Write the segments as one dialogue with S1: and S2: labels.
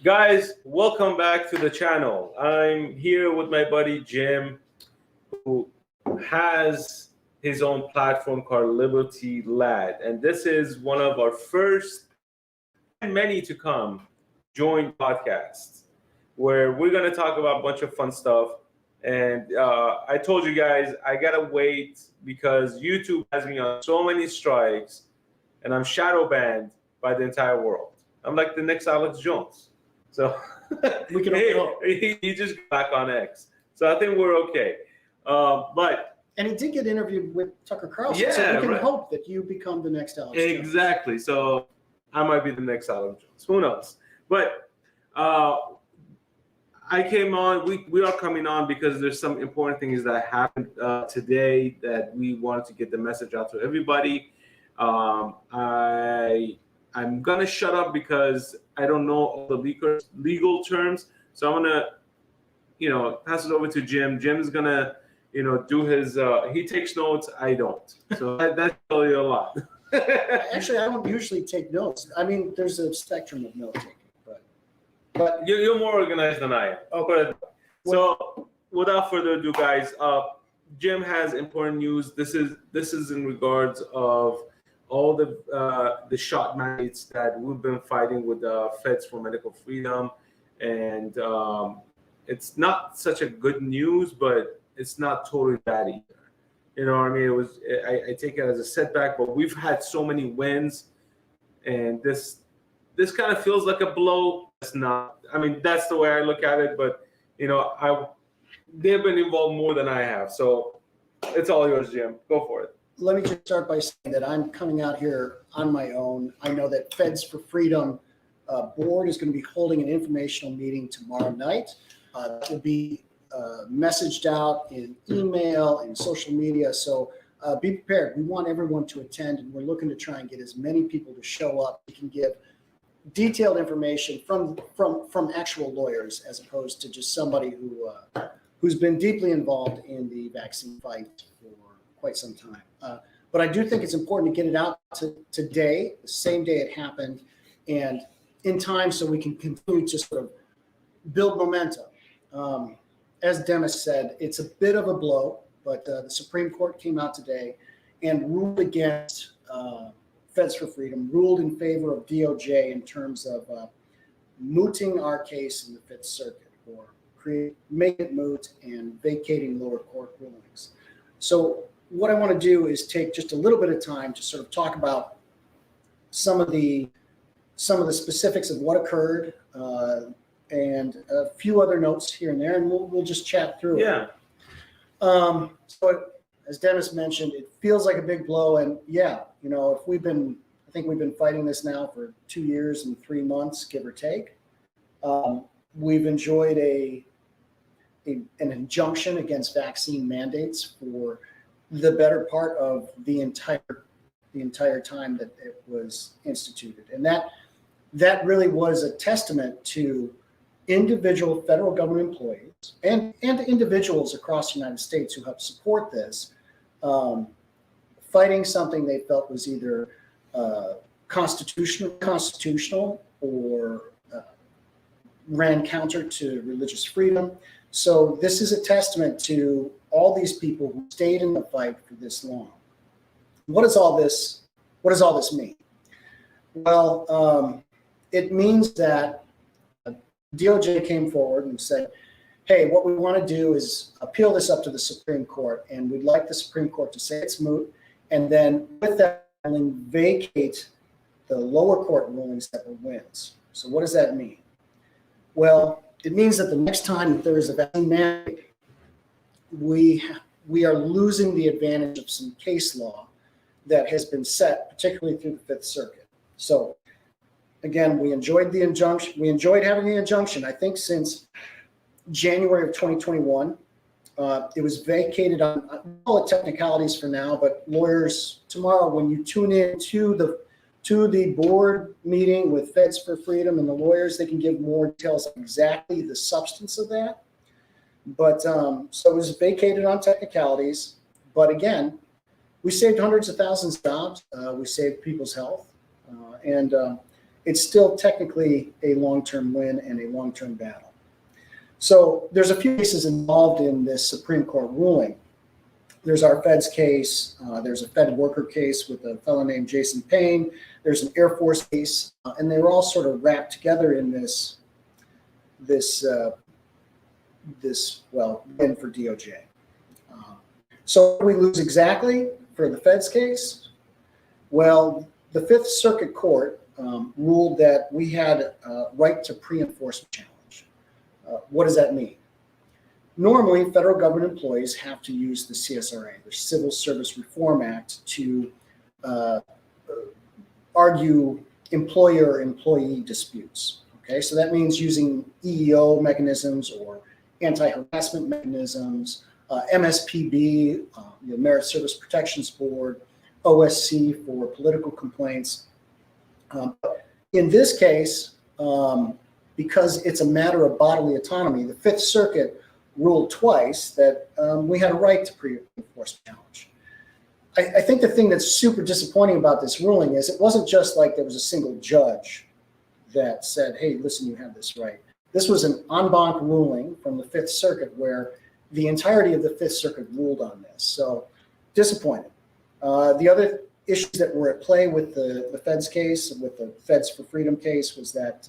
S1: Guys, welcome back to the channel. I'm here with my buddy Jim, who has his own platform called Liberty Lad. And this is one of our first and many to come joint podcasts where we're going to talk about a bunch of fun stuff. And I told you guys, I got to wait because YouTube has me on so many strikes and I'm shadow banned by the entire world. I'm like the next Alex Jones. So
S2: We can
S1: he just got back on X. So I think we're okay. But
S2: And he did get interviewed with Tucker Carlson,
S1: Yeah,
S2: so we can
S1: right.
S2: hope that you become the next Alex Jones.
S1: exactly. So I might be the next Alex Jones. Who knows? But I came on. We are coming on because there's some important things that happened today that we wanted to get the message out to everybody. I'm gonna shut up because I don't know all the legal terms. So I'm gonna, pass it over to Jim. Jim's gonna, do his. He takes notes. I don't. So that's tell you a lot.
S2: Actually, I don't usually take notes. I mean, there's a spectrum of note taking, but
S1: You're more organized than I am.
S2: Okay.
S1: So without further ado, guys, Jim has important news. This is in regards of all the shot mandates that we've been fighting with the Feds for Medical Freedom, and it's not such a good news, but it's not totally bad either. You know what I mean? I take it as a setback, but we've had so many wins, and this kind of feels like a blow. It's not. I mean, that's the way I look at it, but they've been involved more than I have, so it's all yours, Jim. Go for it.
S2: let me just start by saying that I'm coming out here on my own. I know that Feds for Freedom board is going to be holding an informational meeting tomorrow night. That will be messaged out in email and social media. So be prepared. We want everyone to attend, and we're looking to try and get as many people to show up. We can give detailed information from actual lawyers as opposed to just somebody who's been deeply involved in the vaccine fight for quite some time. But I do think it's important to get it out today, the same day it happened, and in time so we can continue to sort of build momentum. As Demis said, it's a bit of a blow, but the Supreme Court came out today and ruled against Feds for Freedom, ruled in favor of DOJ in terms of mooting our case in the Fifth Circuit, or make it moot and vacating lower court rulings. So what I want to do is take just a little bit of time to sort of talk about some of the specifics of what occurred, and a few other notes here and there, and we'll just chat through it. So as Demis mentioned, it feels like a big blow, and I think we've been fighting this now for 2 years and 3 months, give or take. We've enjoyed an injunction against vaccine mandates for the better part of the entire time that it was instituted, and that really was a testament to individual federal government employees and individuals across the United States who helped support this, fighting something they felt was either constitutional or ran counter to religious freedom. So this is a testament to all these people who stayed in the fight for this long. What does all this mean? Well, it means that DOJ came forward and said, hey, what we want to do is appeal this up to the Supreme Court, and we'd like the Supreme Court to say it's moot, and then with that ruling, vacate the lower court rulings that were wins. So what does that mean? Well, it means that the next time that there is a vaccine mandate, we are losing the advantage of some case law that has been set, particularly through the Fifth Circuit. So again, we enjoyed the injunction. We enjoyed having the injunction, I think, since January of 2021. It was vacated on all the technicalities for now, but lawyers, tomorrow when you tune in to the board meeting with Feds for Freedom and the lawyers, they can give more details on exactly the substance of that. But so it was vacated on technicalities. But again, we saved hundreds of thousands of jobs. We saved people's health. And it's still technically a long-term win and a long-term battle. So there's a few cases involved in this Supreme Court ruling. There's our Fed's case. There's a Fed worker case with a fellow named Jason Payne. There's an Air Force case, and they were all sort of wrapped together in this win for DOJ. So we lose exactly for the Fed's case. Well, the Fifth Circuit Court ruled that we had a right to pre-enforcement challenge. What does that mean? Normally, federal government employees have to use the CSRA, the Civil Service Reform Act, to argue employer-employee disputes. Okay, so that means using EEO mechanisms or anti-harassment mechanisms, MSPB, the Merit Service Protections Board, OSC for political complaints. In this case, because it's a matter of bodily autonomy, the Fifth Circuit ruled twice that we had a right to pre-enforcement challenge. I think the thing that's super disappointing about this ruling is it wasn't just like there was a single judge that said, hey, listen, you have this right. This was an en banc ruling from the Fifth Circuit where the entirety of the Fifth Circuit ruled on this. So disappointing. The other issues that were at play with the Fed's case, with the Feds for Freedom case, was that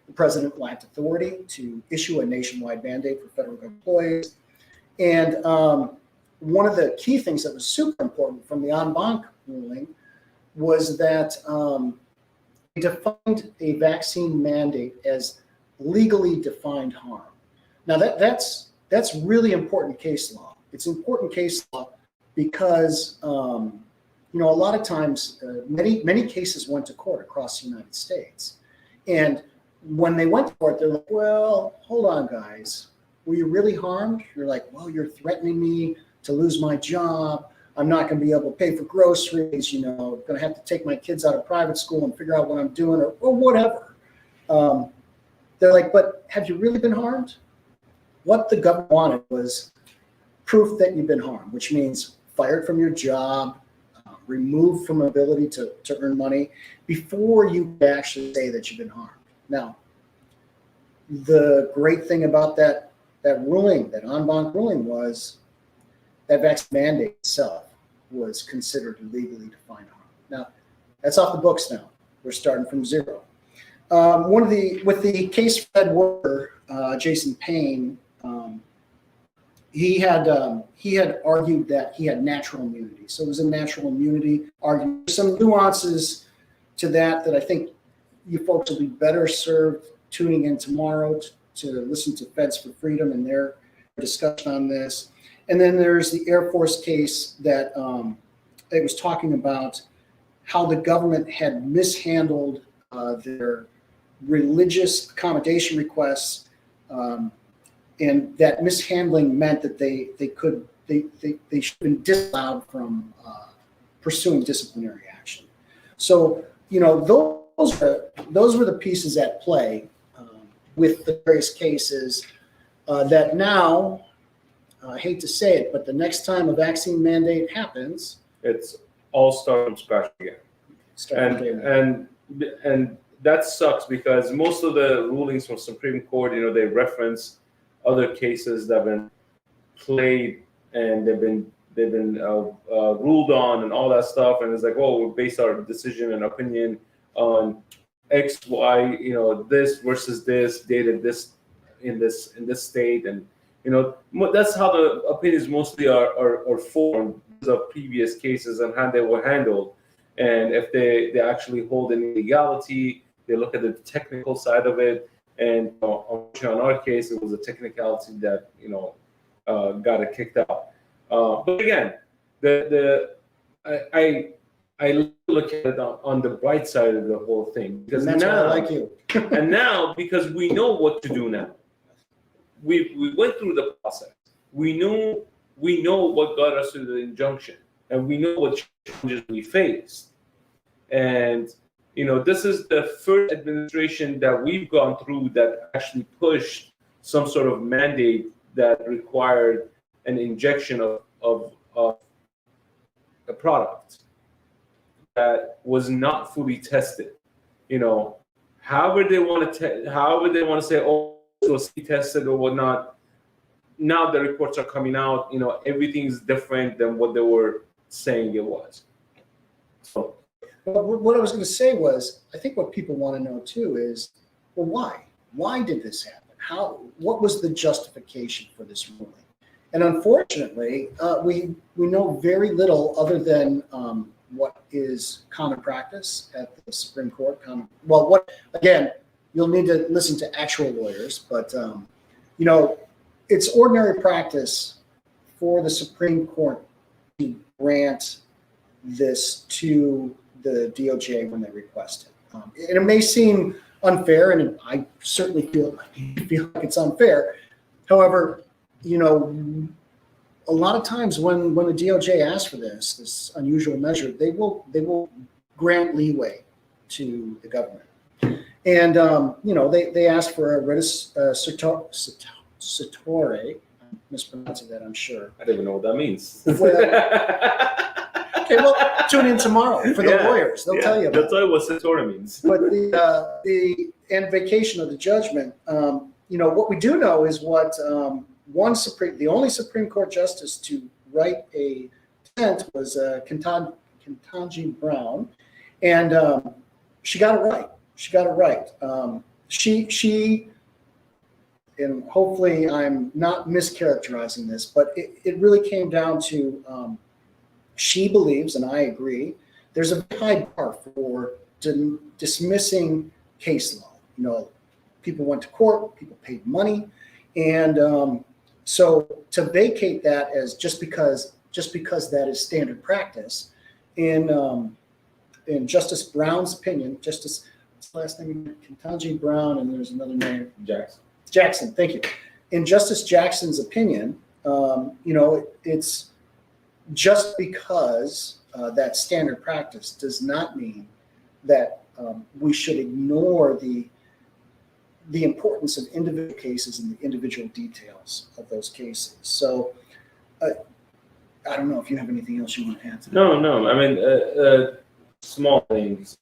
S2: the president lacked authority to issue a nationwide mandate for federal employees. And one of the key things that was super important from the en banc ruling was that they defined a vaccine mandate as legally defined harm. Now that's really important case law. It's important case law because a lot of times many cases went to court across the United States, and when they went to court, they're like, well, hold on, guys, were you really harmed? You're like, well, you're threatening me to lose my job. I'm not going to be able to pay for groceries. Going to have to take my kids out of private school and figure out what I'm doing, or whatever. They're like, but have you really been harmed? What the government wanted was proof that you've been harmed, which means fired from your job, removed from ability to earn money before you actually say that you've been harmed. Now, the great thing about that ruling, that en banc ruling, was that vaccine mandate itself was considered legally defined harm. Now, that's off the books now. We're starting from zero. With the case Fed worker, Jason Payne, he had argued that he had natural immunity. So it was a natural immunity argument. There's some nuances to that I think you folks will be better served tuning in tomorrow to listen to Feds for Freedom and their discussion on this. And then there's the Air Force case that it was talking about how the government had mishandled their religious accommodation requests, and that mishandling meant that they should have been disallowed from pursuing disciplinary action. So those were the pieces at play with the various cases that now, I hate to say it, but the next time a vaccine mandate happens,
S1: it's all start from scratch again. And that sucks because most of the rulings from Supreme Court, they reference other cases that have been played and they've been ruled on and all that stuff, and it's like, well, we base our decision and opinion on X, Y, this versus this, dated this in this state, and that's how the opinions mostly are formed of previous cases and how they were handled. And if they actually hold any legality, they look at the technical side of it. And on our case, it was a technicality that got it kicked out. But again, I look at it on the bright side of the whole thing, because
S2: that's
S1: now,
S2: why I like you.
S1: and now, because we know what to do now. We went through the process. We know what got us to the injunction, and we know what challenges we faced. And this is the first administration that we've gone through that actually pushed some sort of mandate that required an injection of a product that was not fully tested. however they want to say, oh, it was tested or whatnot. Now the reports are coming out. Everything's different than what they were saying it was. So,
S2: well, what I was going to say was, I think what people want to know too is, well, why? Why did this happen? What was the justification for this ruling? And unfortunately, we know very little other than what is common practice at the Supreme Court. Again, you'll need to listen to actual lawyers, but it's ordinary practice for the Supreme Court to grant this to the DOJ when they request it. And it may seem unfair, and I certainly feel like it's unfair. However, a lot of times when the DOJ asks for this unusual measure, they will grant leeway to the government. And they ask for a writ certiorari. I'm mispronouncing that, I'm sure.
S1: I don't even know what that means.
S2: Okay, well, tune in tomorrow for the lawyers. They'll tell you.
S1: They'll tell you what certiorari means.
S2: But the vacation of the judgment. What we do know is what the only Supreme Court justice to write a dissent was Ketanji Brown, and she got it right. She and hopefully I'm not mischaracterizing this, but it really came down to she believes, and I agree, there's a high bar for dismissing case law. People went to court, people paid money, and so to vacate that as just because that is standard practice, in Justice Brown's opinion, what's the last name? Ketanji Brown, and there's another name. Jackson, thank you. In Justice Jackson's opinion, it's just because that standard practice does not mean that we should ignore the importance of individual cases and the individual details of those cases. So I don't know if you have anything else you want to add to that.
S1: No. I mean, small things.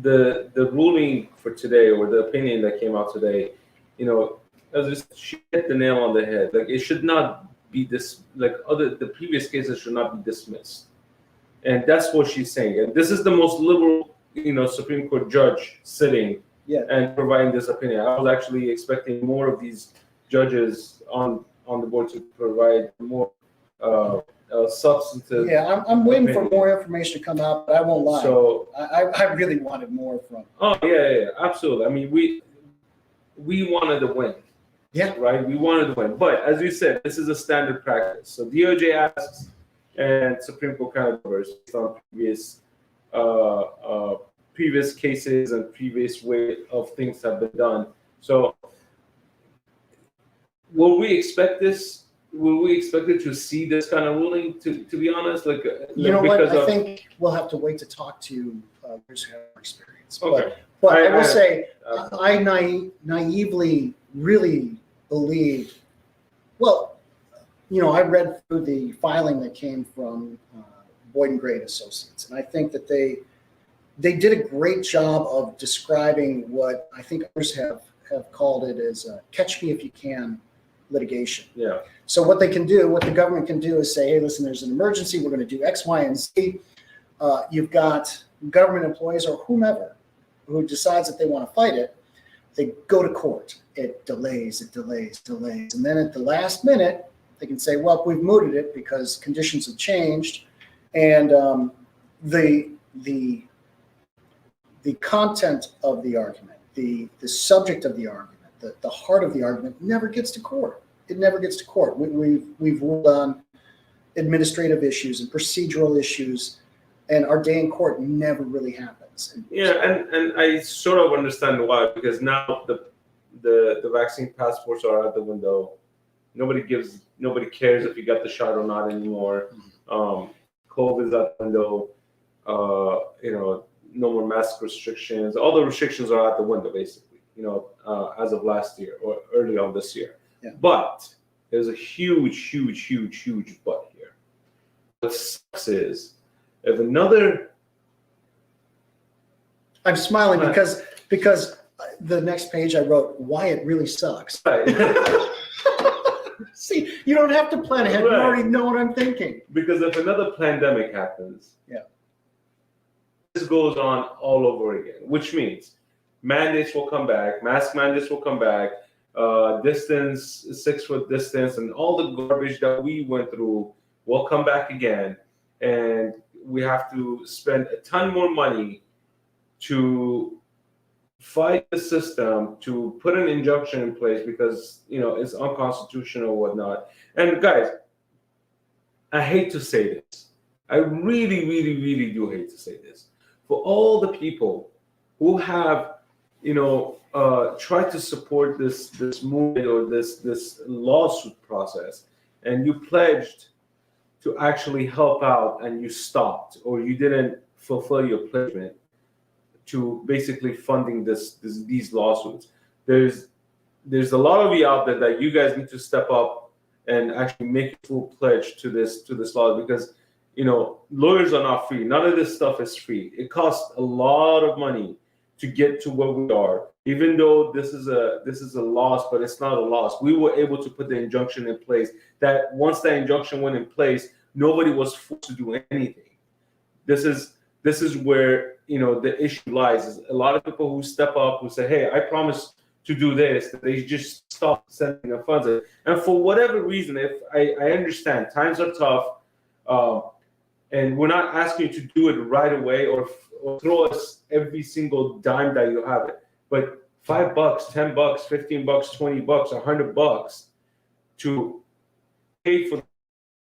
S1: The ruling for today, or the opinion that came out today, she hit the nail on the head. Like, it should not be the previous cases should not be dismissed, and that's what she's saying. And this is the most liberal, Supreme Court judge sitting and providing this opinion. I was actually expecting more of these judges on the board to provide more substantive.
S2: Yeah, I'm waiting for more information to come out, but I won't lie.
S1: So
S2: I really wanted more from.
S1: Oh yeah, absolutely. I mean, we wanted to win.
S2: Yeah.
S1: Right. We wanted to win, but as you said, this is a standard practice. So DOJ asks, and Supreme Court kind of covers based on previous cases and previous way of things have been done. So will we expect this? Will we expect it to see this kind of ruling? To be honest, I
S2: think we'll have to wait to talk to those who have experience.
S1: Okay.
S2: But I will say, I naively really believe. Well, I read through the filing that came from Boyd and Gray Associates, and I think that they did a great job of describing what I think others have called it as catch me if you can litigation.
S1: Yeah.
S2: So what the government can do is say, hey, listen, there's an emergency. We're going to do X, Y, and Z. You've got government employees or whomever who decides that they want to fight it. They go to court. It delays. And then at the last minute, they can say, well, we've mooted it because conditions have changed. And the content of the argument, the subject of the argument, the heart of the argument never gets to court. It never gets to court. We've ruled on administrative issues and procedural issues, and our day in court never really happens.
S1: And I sort of understand why, because now the vaccine passports are out the window. Nobody cares if you got the shot or not anymore. COVID is out the window. No more mask restrictions. All the restrictions are out the window, basically. As of last year or early on this year.
S2: Yeah.
S1: But there's a huge but here. What sucks is if another
S2: I'm smiling because the next page I wrote why it really sucks.
S1: Right.
S2: See, you don't have to plan ahead. You
S1: Right.
S2: already know what I'm thinking.
S1: Because if another pandemic happens,
S2: Yeah.
S1: this goes on all over again, which means mandates will come back, mask mandates will come back, distance, 6 foot distance, and all the garbage that we went through will come back again. And we have to spend a ton more money to fight the system, to put an injunction in place because, it's unconstitutional or whatnot. And guys, I hate to say this. I really, really, really do hate to say this. For all the people who have, tried to support this movement or this lawsuit process, and you pledged to actually help out and you stopped or you didn't fulfill your pledgement to basically funding these lawsuits. There's a lot of you out there that you guys need to step up and actually make a full pledge to this law, because lawyers are not free. None of this stuff is free. It costs a lot of money to get to where we are. Even though this is a loss, but it's not a loss. We were able to put the injunction in place. That once that injunction went in place, nobody was forced to do anything. This is where the issue lies. Is a lot of people who step up who say, "Hey, I promise to do this," they just stop sending the funds. And for whatever reason, if I understand times are tough, and we're not asking you to do it right away or throw us every single dime that you have it, but $5, $10, $15, $20, $100 to pay for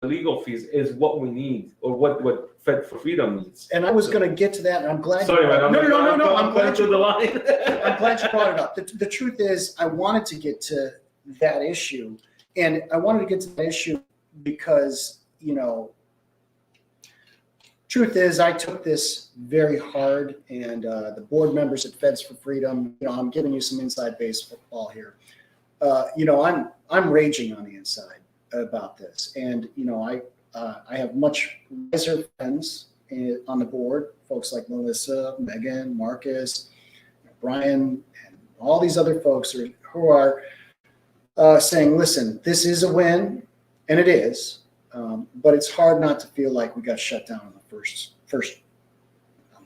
S1: the legal fees is what we need, or what Fed for Freedom needs.
S2: And I was going to get to that, and I'm glad.
S1: Sorry, man.
S2: No. I'm glad
S1: to
S2: you
S1: the line.
S2: I'm glad you brought it up. The truth is, I wanted to get to that issue, and I wanted to get to that issue because truth is, I took this very hard, and the board members at Feds for Freedom, I'm giving you some inside baseball here. I'm raging on the inside about this, and I have much wiser friends on the board, folks like Melissa, Megan, Marcus, Brian, and all these other folks who are saying, listen, this is a win, and it is, but it's hard not to feel like we got shut down on the first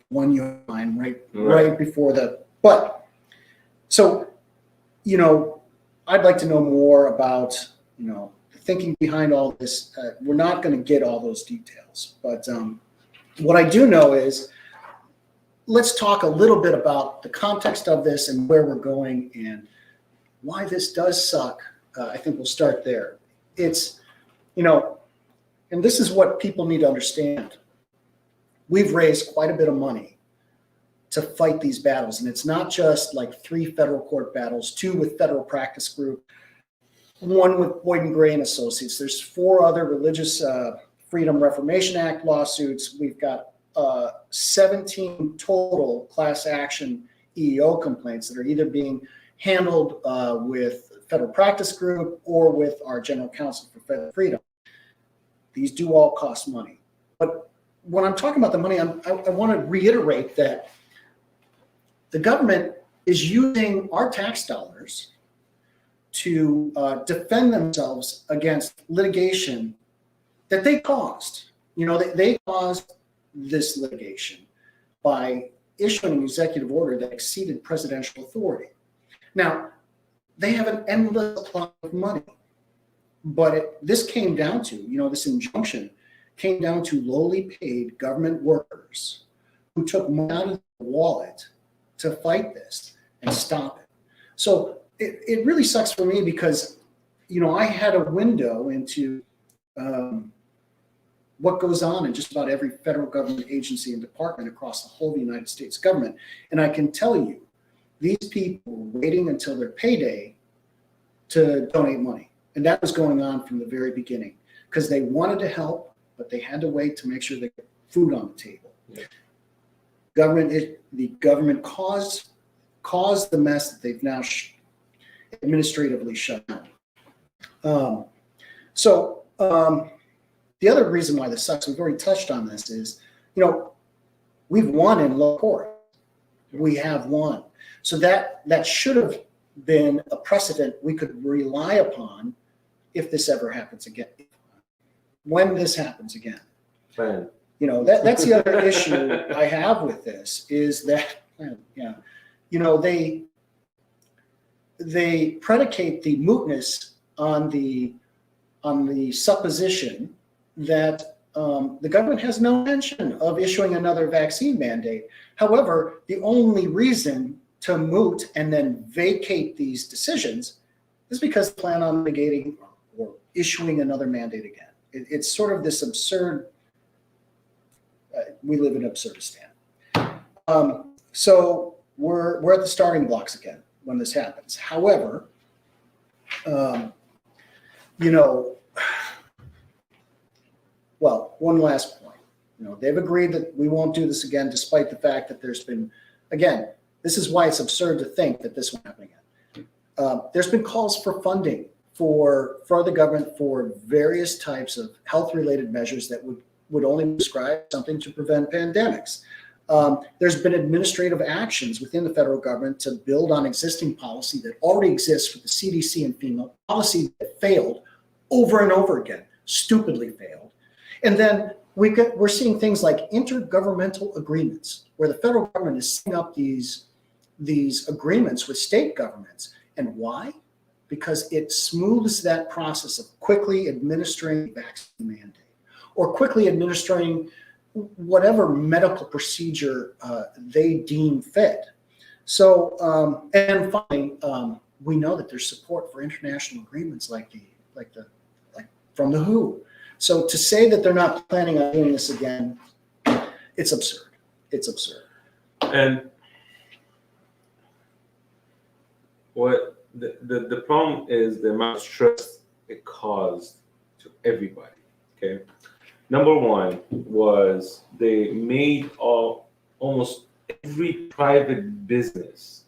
S2: 1 year line right before but so I'd like to know more about the thinking behind all this. We're not going to get all those details, but what I do know is, let's talk a little bit about the context of this and where we're going and why this does suck. I think we'll start there. It's and this is what people need to understand. We've raised quite a bit of money to fight these battles. And it's not just like 3 federal court battles, 2 with Federal Practice Group, 1 with Boyd and Gray and Associates. There's 4 other Religious Freedom Reformation Act lawsuits. We've got 17 total class action EEO complaints that are either being handled with Federal Practice Group or with our General Counsel for Federal Freedom. These do all cost money. But when I'm talking about the money, I want to reiterate that the government is using our tax dollars to defend themselves against litigation that they caused. They caused this litigation by issuing an executive order that exceeded presidential authority. Now, they have an endless supply of money, but this came down to, this injunction came down to lowly paid government workers who took money out of the wallet to fight this and stop it. So it really sucks for me because, I had a window into what goes on in just about every federal government agency and department across the whole United States government. And I can tell you, these people were waiting until their payday to donate money. And that was going on from the very beginning because they wanted to help, but they had to wait to make sure they got food on the table. Yeah. The government caused the mess that they've now administratively shut down. The other reason why this sucks, we've already touched on this, is, we've won in low court. We have one. So that should have been a precedent we could rely upon if this ever happens again. When this happens again.
S1: Plan.
S2: You know, that's the other issue I have with this is that, yeah, you know, they predicate the mootness on the supposition that the government has no intention of issuing another vaccine mandate. However, the only reason to moot and then vacate these decisions is because they plan on negating or issuing another mandate again. It's sort of this absurd, we live in Absurdistan. So we're at the starting blocks again when this happens. However, you know, well, one last point. You know, they've agreed that we won't do this again, despite the fact that there's been, again, this is why it's absurd to think that this won't happen again. There's been calls for funding for the government for various types of health-related measures that would only prescribe something to prevent pandemics. There's been administrative actions within the federal government to build on existing policy that already exists with the CDC and FEMA, policy that failed over and over again, stupidly failed. And then we're seeing things like intergovernmental agreements, where the federal government is setting up these agreements with state governments. And why? Because it smooths that process of quickly administering vaccine mandate or quickly administering whatever medical procedure they deem fit. So, and finally, we know that there's support for international agreements like from the WHO. So to say that they're not planning on doing this again, it's absurd. It's absurd.
S1: And what the problem is the amount of stress it caused to everybody. Okay. Number one was they made almost every private business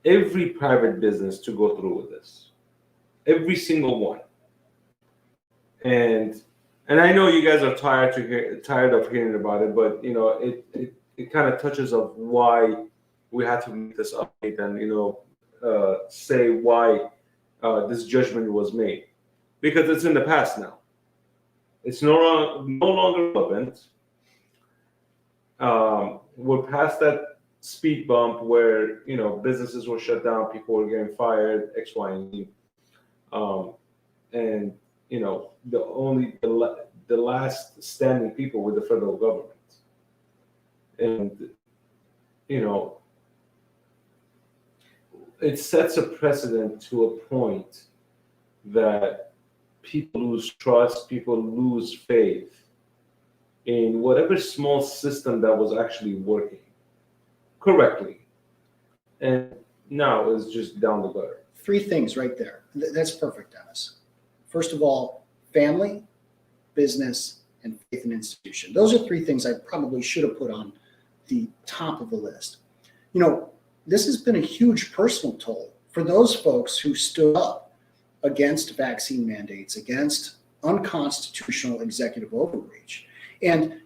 S1: to go through with this. Every single one. And I know you guys are tired of hearing about it, but you know it kind of touches of why we had to make this update and say why this judgment was made, because it's in the past now. It's no longer relevant. We're past that speed bump where businesses were shut down, people were getting fired, X, Y, and Z, and the last standing people were the federal government, and it sets a precedent to a point that people lose trust, people lose faith in whatever small system that was actually working correctly, and now it's just down the gutter.
S2: Three things right there. That's perfect, Dennis. First of all, family, business, and faith and institution. Those are three things I probably should have put on the top of the list. This has been a huge personal toll for those folks who stood up against vaccine mandates, against unconstitutional executive overreach. And,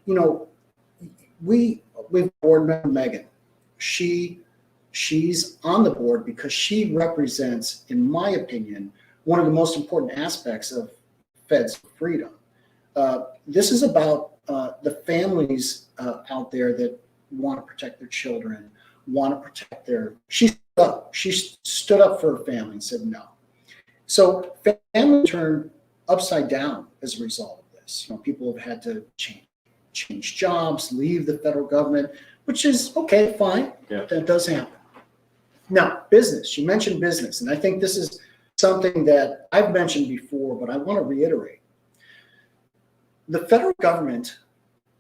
S2: we've board member Megan. She's on the board because she represents, in my opinion, one of the most important aspects of Feds for Freedom. This is about the families out there that want to protect their children, want to protect she stood up for her family and said no. So family turned upside down as a result of this. People have had to change jobs, leave the federal government, which is okay, fine.
S1: Yeah.
S2: That does happen. Now, business, you mentioned business, and I think this is something that I've mentioned before, but I want to reiterate. The federal government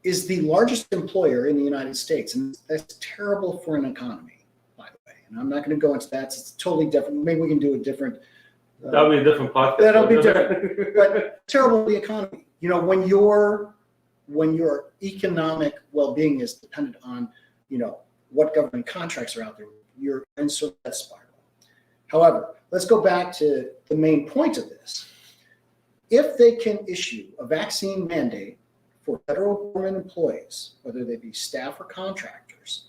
S2: is the largest employer in the United States, and that's terrible for an economy, by the way. And I'm not going to go into that. It's totally different. Maybe we can do a different.
S1: That'll be a different podcast.
S2: That'll be different, but terrible for the economy. When your economic well-being is dependent on, what government contracts are out there, you're in sort of that spiral. However, let's go back to the main point of this. If they can issue a vaccine mandate for federal government employees, whether they be staff or contractors,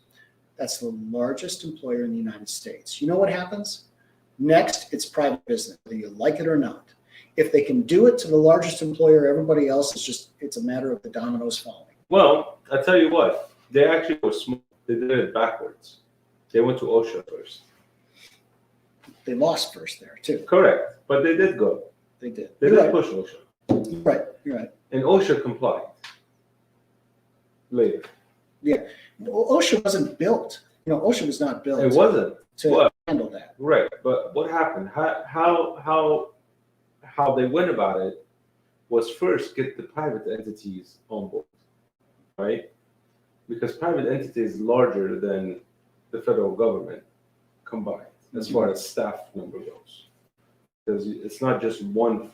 S2: That's the largest employer in the United States. You know what happens? Next, it's private business, whether you like it or not. If they can do it to the largest employer, everybody else is just, it's a matter of the dominoes falling.
S1: Well, I tell you what, they actually were smart. They did it backwards. They went to OSHA first.
S2: They lost first there too.
S1: Correct, but they did go.
S2: They did.
S1: They
S2: You're
S1: did
S2: right.
S1: push OSHA.
S2: You're right. You're right.
S1: And OSHA complied later.
S2: Yeah. Well, OSHA wasn't built. OSHA was not built
S1: It wasn't.
S2: to handle that.
S1: Right, but what happened? How they went about it was first get the private entities on board, right? Because private entities larger than the federal government combined as far as staff number goes. Because it's not just one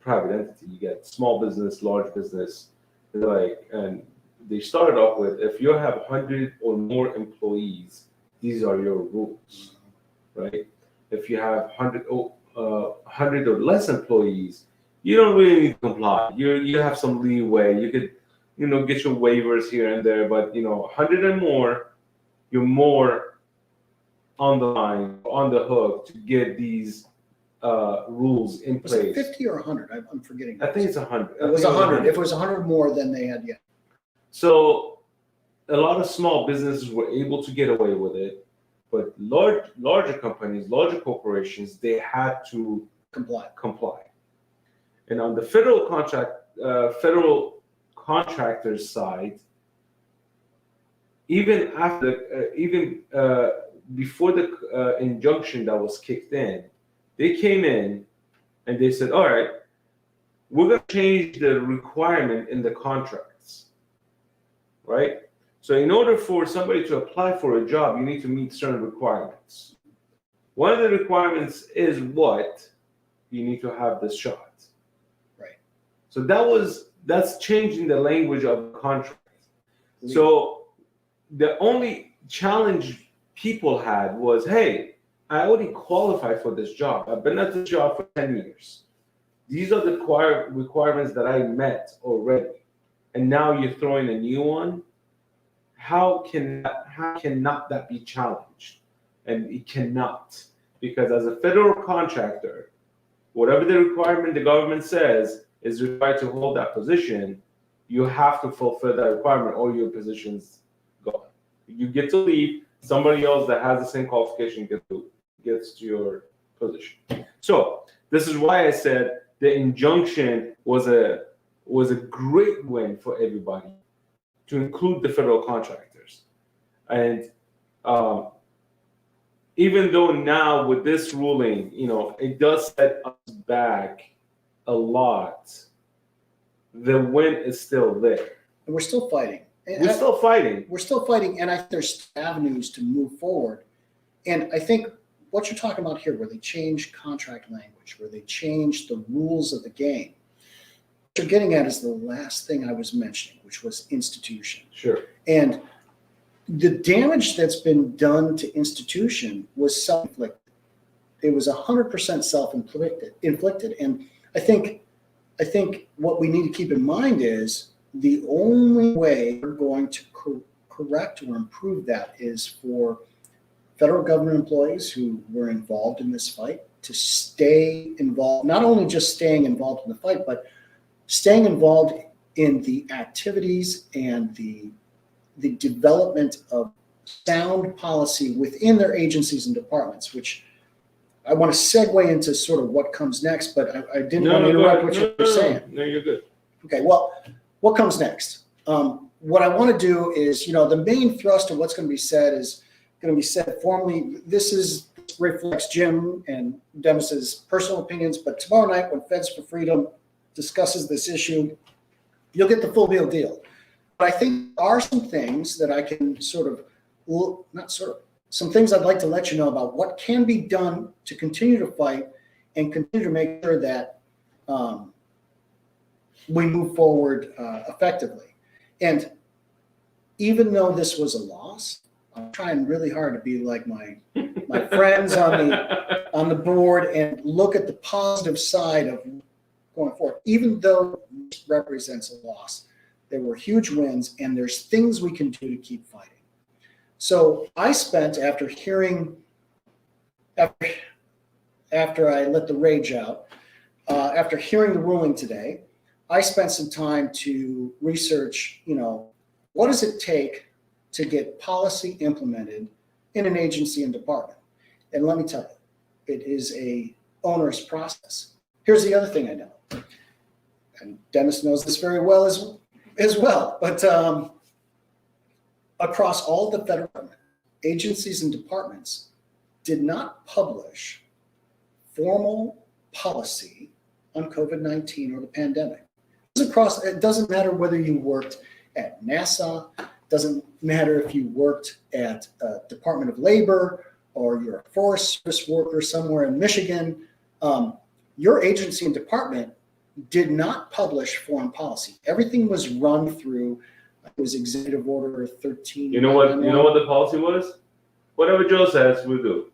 S1: private entity. You get small business, large business, and they started off with, if you have 100 or more employees, these are your rules, right? If you have 100 or less employees, you don't really need to comply. You have some leeway. You could, get your waivers here and there, but 100 and more, you're more on the line, on the hook to get these rules in
S2: Was
S1: place.
S2: it 50 or 100? I'm forgetting.
S1: I think it's 100.
S2: It was 100. If it was 100 more than they had yet.
S1: So a lot of small businesses were able to get away with it, but larger companies, larger corporations, they had to comply. And on the federal contractors side, even before the injunction that was kicked in, they came in and they said, all right, we're going to change the requirement in the contracts, right? So in order for somebody to apply for a job, you need to meet certain requirements. One of the requirements is what? You need to have this shot.
S2: Right.
S1: So that's changing the language of the contract.
S2: Legal.
S1: So the only challenge people had was, hey, I already qualify for this job. I've been at this job for 10 years. These are the requirements that I met already. And now you're throwing a new one. How cannot that be challenged? And it cannot, because as a federal contractor, whatever the requirement the government says is required to hold that position, you have to fulfill that requirement or your position's gone. You get to leave, somebody else that has the same qualification gets to your position. So this is why I said the injunction was a great win for everybody, to include the federal contractors. And even though now with this ruling, it does set us back a lot, the win is still there.
S2: And we're still fighting.
S1: We're still fighting.
S2: We're still fighting, and I think there's avenues to move forward. And I think what you're talking about here, where they change contract language, where they change the rules of the game, what you're getting at is the last thing I was mentioning, which was institution.
S1: Sure.
S2: And the damage that's been done to institution was self-inflicted. It was 100% self-inflicted. And I think what we need to keep in mind is the only way we're going to correct or improve that is for federal government employees who were involved in this fight to stay involved, not only just staying involved in the fight, but staying involved in the activities and the development of sound policy within their agencies and departments, which I want to segue into sort of what comes next, but I didn't want to interrupt what you were saying.
S1: No, you're good.
S2: Okay, well, what comes next? What I want to do is, the main thrust of what's going to be said is going to be said formally. This reflects Jim and Demis's personal opinions, but tomorrow night when Feds for Freedom discusses this issue, you'll get the full deal. But I think there are some things that I can some things I'd like to let you know about what can be done to continue to fight and continue to make sure that we move forward effectively. And even though this was a loss, I'm trying really hard to be like my friends on the board and look at the positive side of going forward. Even though this represents a loss, there were huge wins, and there's things we can do to keep fighting. So I spent, after I let the rage out, after hearing the ruling today, I spent some time to research, what does it take to get policy implemented in an agency and department? And let me tell you, it is a onerous process. Here's the other thing I know, and Dennis knows this very well as well, but across all the federal government, agencies and departments did not publish formal policy on COVID-19 or the pandemic. It doesn't matter whether you worked at NASA, doesn't matter if you worked at Department of Labor or you're a Forest Service worker somewhere in Michigan. Your agency and department did not publish foreign policy. Everything was run through, it was Executive Order 13.
S1: You know what the policy was? Whatever Joe says, we'll do.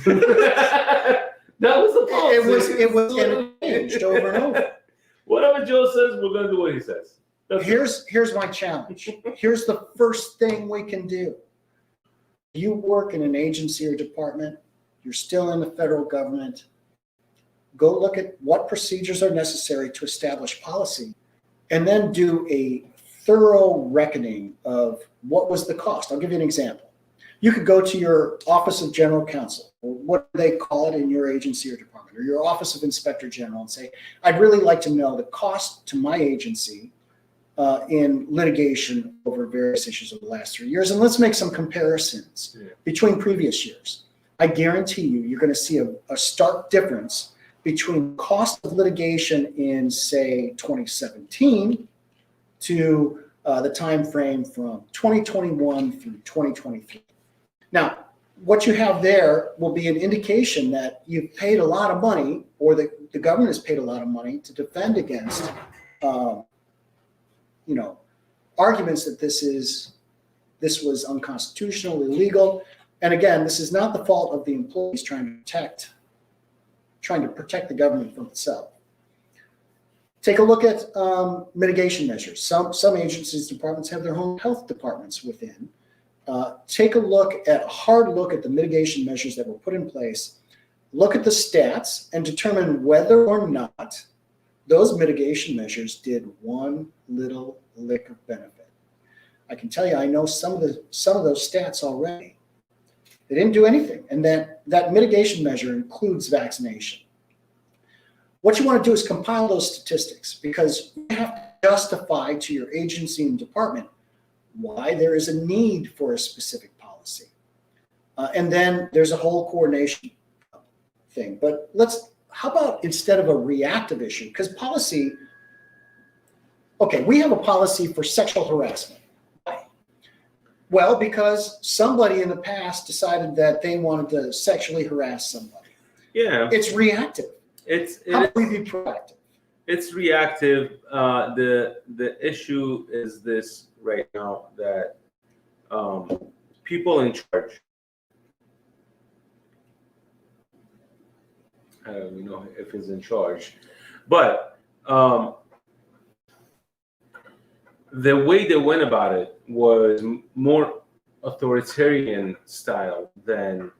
S1: That was the policy.
S2: It was changed over and over.
S1: Whatever Joe says, we're going to do what he says.
S2: Here's my challenge. Here's the first thing we can do. You work in an agency or department, you're still in the federal government, go look at what procedures are necessary to establish policy, and then do a thorough reckoning of what was the cost. I'll give you an example. You could go to your Office of General Counsel, or what do they call it in your agency or department, or your Office of Inspector General, and say, I'd really like to know the cost to my agency in litigation over various issues over the last 3 years. And let's make some comparisons between previous years. I guarantee you're going to see a stark difference between cost of litigation in, say, 2017 to the time frame from 2021 through 2023. Now, what you have there will be an indication that you've paid a lot of money, or the government has paid a lot of money to defend against arguments that this was unconstitutional, illegal. And again, this is not the fault of the employees trying to protect the government from itself. Take a look at mitigation measures. Some agencies, departments have their own health departments within. Take a hard look at the mitigation measures that were put in place. Look at the stats and determine whether or not those mitigation measures did one little lick of benefit. I can tell you, I know some of those stats already. They didn't do anything, and that mitigation measure includes vaccination. What you want to do is compile those statistics, because you have to justify to your agency and department why there is a need for a specific policy. And then there's a whole coordination thing. But how about instead of a reactive issue, because policy, okay, we have a policy for sexual harassment. Why? Well, because somebody in the past decided that they wanted to sexually harass somebody.
S1: Yeah.
S2: It's reactive. How do we be proactive?
S1: It's reactive. The issue is this right now, that people in charge, I don't even know if he's in charge, but the way they went about it was more authoritarian style than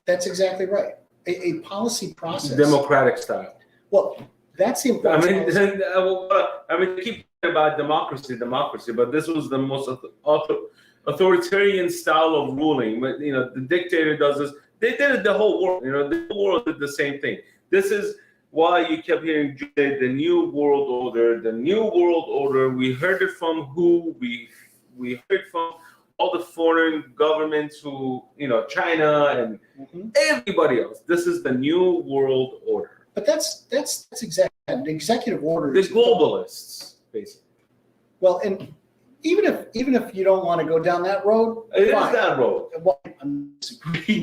S2: That's exactly right. A policy process.
S1: Democratic style.
S2: Well, that's the important.
S1: I mean, keep talking about democracy, but this was the most authoritarian style of ruling. But the dictator does this. They did it the whole world. The whole world did the same thing. This is why you kept hearing the new world order, the new world order. We heard it from who? We heard from all the foreign governments who, China and everybody else. This is the new world order.
S2: But that's exactly the executive order.
S1: The globalists, basically.
S2: Well, and even if you don't want to go down that road,
S1: it
S2: fine.
S1: is that road.
S2: Well, I'm disagreeing.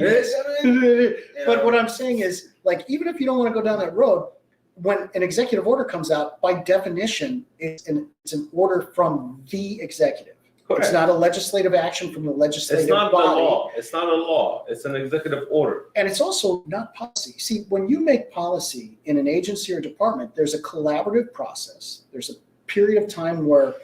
S2: But what I'm saying is, even if you don't want to go down that road, when an executive order comes out, by definition, it's an order from the executive. Correct. It's not a legislative action from the legislative body.
S1: It's not the law. It's not a law. It's an executive order.
S2: And it's also not policy. See, when you make policy in an agency or department, there's a collaborative process. There's a period of time where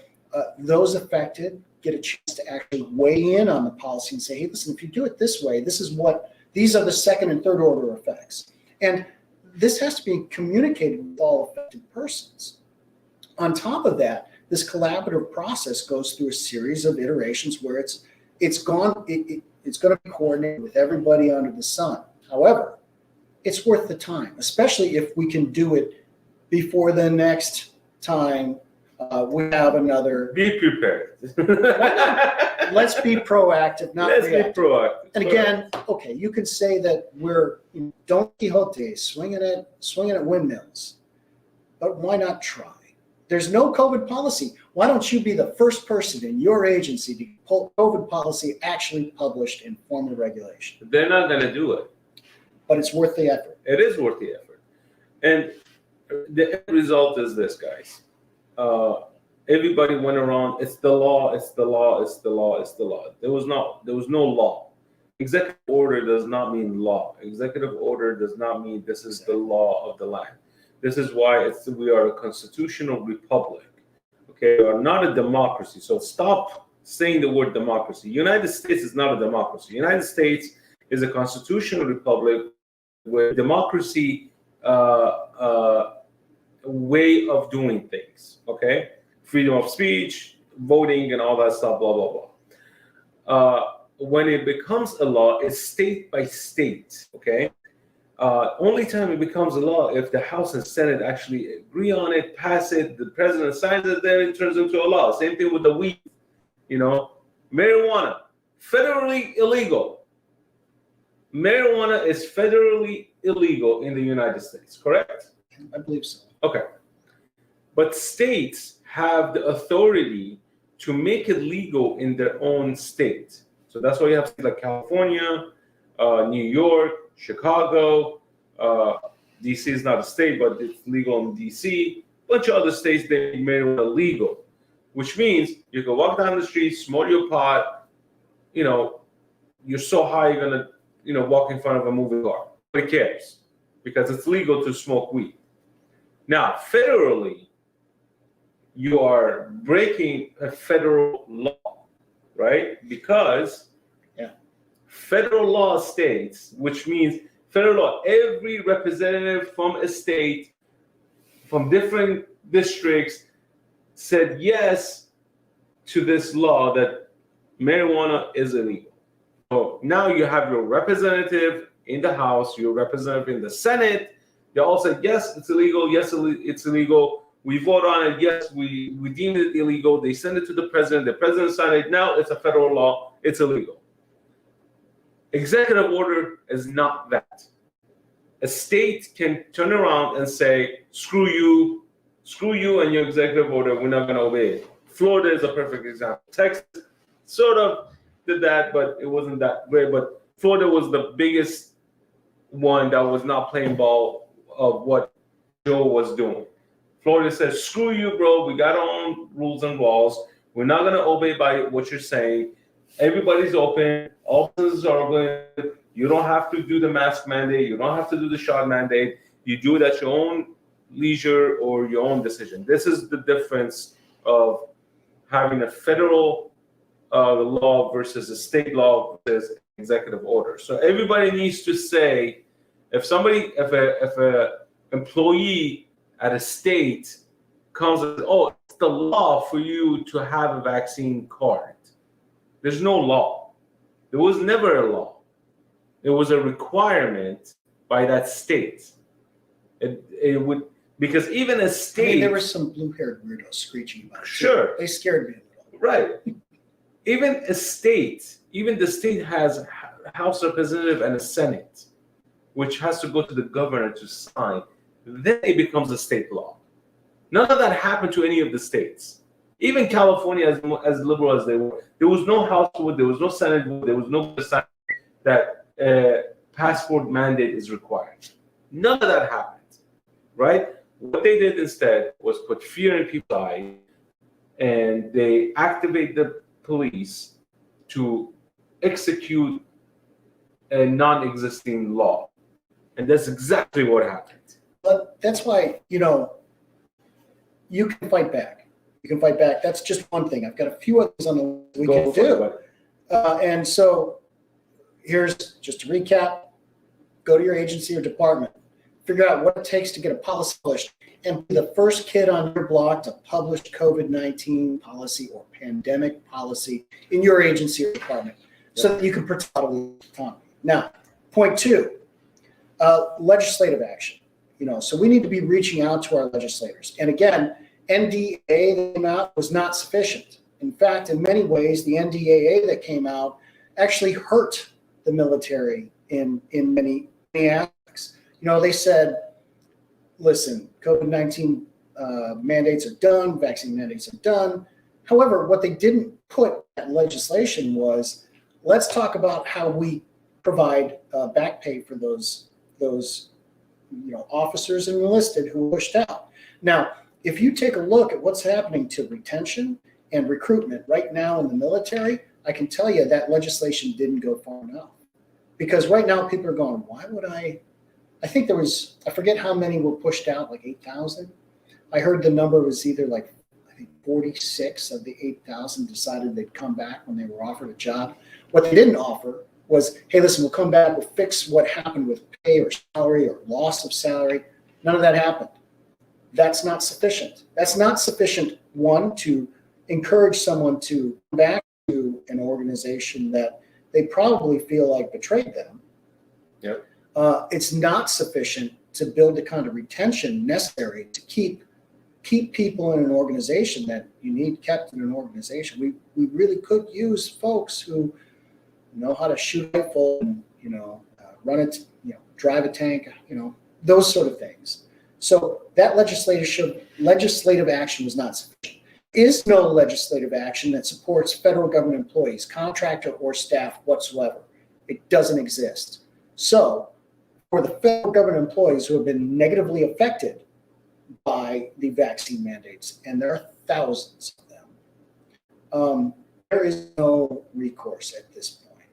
S2: those affected get a chance to actually weigh in on the policy and say, hey, listen, if you do it this way, these are the second and third order effects. And this has to be communicated with all affected persons. On top of that, this collaborative process goes through a series of iterations where it's going to be coordinated with everybody under the sun. However, it's worth the time, especially if we can do it before the next time we have another.
S1: Be prepared.
S2: Let's be proactive, not reactive.
S1: Let's be proactive.
S2: And again, okay, you can say that we're Don Quixote swinging at windmills, but why not try? There's no COVID policy. Why don't you be the first person in your agency to pull COVID policy actually published in formal regulation?
S1: They're not going to do it.
S2: But it's worth the effort.
S1: It is worth the effort. And the end result is this, guys. Everybody went around, it's the law, it's the law, it's the law, it's the law. There was no law. Executive order does not mean law. Executive order does not mean this is the law of the land. This is why we are a constitutional republic. Okay, we are not a democracy. So stop saying the word democracy. United States is not a democracy. United States is a constitutional republic with democracy way of doing things. Okay, freedom of speech, voting, and all that stuff. Blah blah blah. When it becomes a law, it's state by state. Okay. Only time it becomes a law if the House and Senate actually agree on it, pass it, the president signs it, then it turns into a law. Same thing with the weed, marijuana, federally illegal. Marijuana is federally illegal in the United States, correct?
S2: I believe so.
S1: Okay. But states have the authority to make it legal in their own state. So that's why you have states like California, New York, Chicago, DC is not a state, but it's legal in DC. A bunch of other states, they made marijuana legal, which means you can walk down the street, smoke your pot, you're so high you're gonna, walk in front of a moving car. Nobody cares because it's legal to smoke weed. Now, federally, you are breaking a federal law, right? Because federal law states, which means federal law, every representative from a state, from different districts, said yes to this law that marijuana is illegal. So now you have your representative in the House, your representative in the Senate. They all said, yes, it's illegal. Yes, it's illegal. We vote on it. Yes, we deem it illegal. They send it to the president. The president signed it. Now it's a federal law. It's illegal. Executive order is not that. A state can turn around and say, screw you and your executive order, we're not going to obey it. Florida is a perfect example. Texas sort of did that, but it wasn't that great. But Florida was the biggest one that was not playing ball of what Joe was doing. Florida says, screw you, bro. We got our own rules and laws. We're not going to obey by what you're saying. Everybody's open. All businesses are open. You don't have to do the mask mandate. You don't have to do the shot mandate. You do it at your own leisure or your own decision. This is the difference of having a federal law versus a state law versus executive order. So everybody needs to say, if a employee at a state comes and says, oh, it's the law for you to have a vaccine card. There's no law. There was never a law. It was a requirement by that state. It would, because even a state.
S2: There were some blue-haired weirdos screeching about it.
S1: Sure.
S2: They scared me a little.
S1: Right. Even a state, even the state has a House representative and a Senate, which has to go to the governor to sign. Then it becomes a state law. None of that happened to any of the states. Even California, as liberal as they were, there was no House vote, there was no Senate vote, there was no sign that passport mandate is required. None of that happened, right? What they did instead was put fear in people's eyes, and they activate the police to execute a non-existing law. And that's exactly what happened.
S2: But that's why, you can fight back. you can fight back. That's just one thing. I've got a few others on the list we
S1: Go
S2: can
S1: for it,
S2: do. And so here's just to recap. Go to your agency or department. Figure out what it takes to get a policy published, and be the first kid on your block to publish COVID-19 policy or pandemic policy in your agency or department, so that you can protect the economy. Now, point two, legislative action. So we need to be reaching out to our legislators. And again, NDAA that came out was not sufficient. In fact, in many ways, the NDAA that came out actually hurt the military in many aspects. They said, listen, COVID-19 mandates are done, vaccine mandates are done. However, what they didn't put in legislation was, let's talk about how we provide back pay for those officers and enlisted who were pushed out. Now, if you take a look at what's happening to retention and recruitment right now in the military, I can tell you that legislation didn't go far enough. Because right now people are going, why would I think there was, I forget how many were pushed out, like 8,000. I heard the number was either like, I think 46 of the 8,000 decided they'd come back when they were offered a job. What they didn't offer was, hey, listen, we'll come back, we'll fix what happened with pay or salary or loss of salary. None of that happened. That's not sufficient. That's not sufficient, one, to encourage someone to come back to an organization that they probably feel like betrayed them.
S1: Yep.
S2: It's not sufficient to build the kind of retention necessary to keep people in an organization that you need kept in an organization. We really could use folks who know how to shoot a rifle and run it, drive a tank, those sort of things. So that legislative action was not sufficient. Is no legislative action that supports federal government employees, contractor or staff whatsoever. It doesn't exist. So for the federal government employees who have been negatively affected by the vaccine mandates, and there are thousands of them, there is no recourse at this point.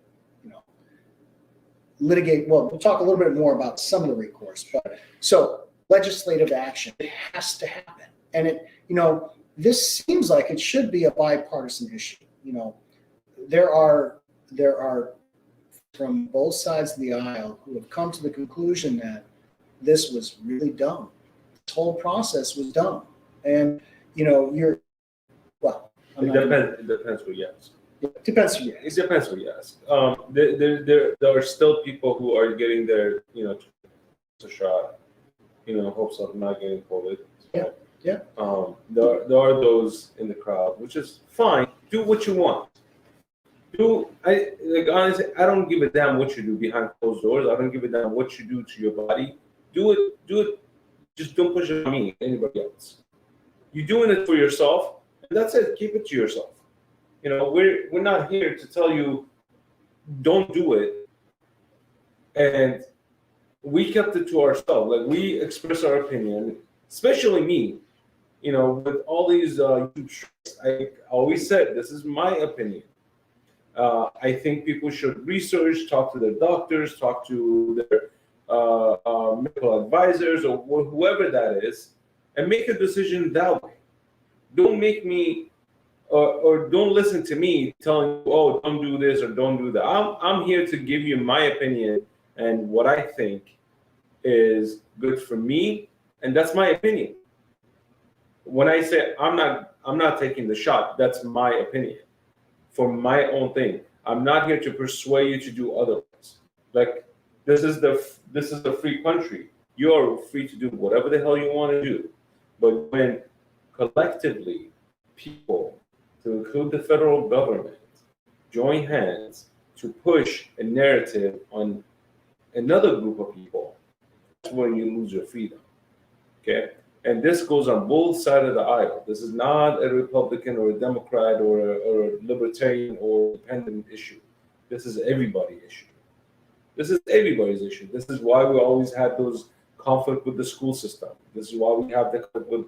S2: We'll talk a little bit more about some of the recourse, but so legislative action, it has to happen. And this seems like it should be a bipartisan issue. There are from both sides of the aisle who have come to the conclusion that this was really dumb. This whole process was dumb. And it
S1: depends who you ask.
S2: It depends who you ask.
S1: It depends who you ask. There are still people who are getting their shot, hopes of not getting COVID. So,
S2: yeah.
S1: There are those in the crowd, which is fine. Do what you want. Honestly, I don't give a damn what you do behind closed doors. I don't give a damn what you do to your body. Do it. Just don't push it on me, anybody else. You're doing it for yourself, and that's it. Keep it to yourself. We're not here to tell you don't do it, and we kept it to ourselves. Like, we express our opinion, especially me. With all these I always said this is my opinion. I think people should research, talk to their doctors, talk to their medical advisors or whoever that is, and make a decision that way. Don't make me or don't listen to me telling you, oh, don't do this or don't do that. I'm here to give you my opinion and what I think is good for me, and that's my opinion. When I say I'm not taking the shot, that's my opinion for my own thing. I'm not here to persuade you to do otherwise. Like, this is the free country. You're free to do whatever the hell you want to do. But when collectively people, to include the federal government, join hands to push a narrative on another group of people, that's when you lose your freedom. Okay? And this goes on both sides of the aisle. This is not a Republican or a Democrat or a libertarian or independent issue. This is everybody's issue. This is everybody's issue. This is why we always had those conflict with the school system. This is why we have the conflict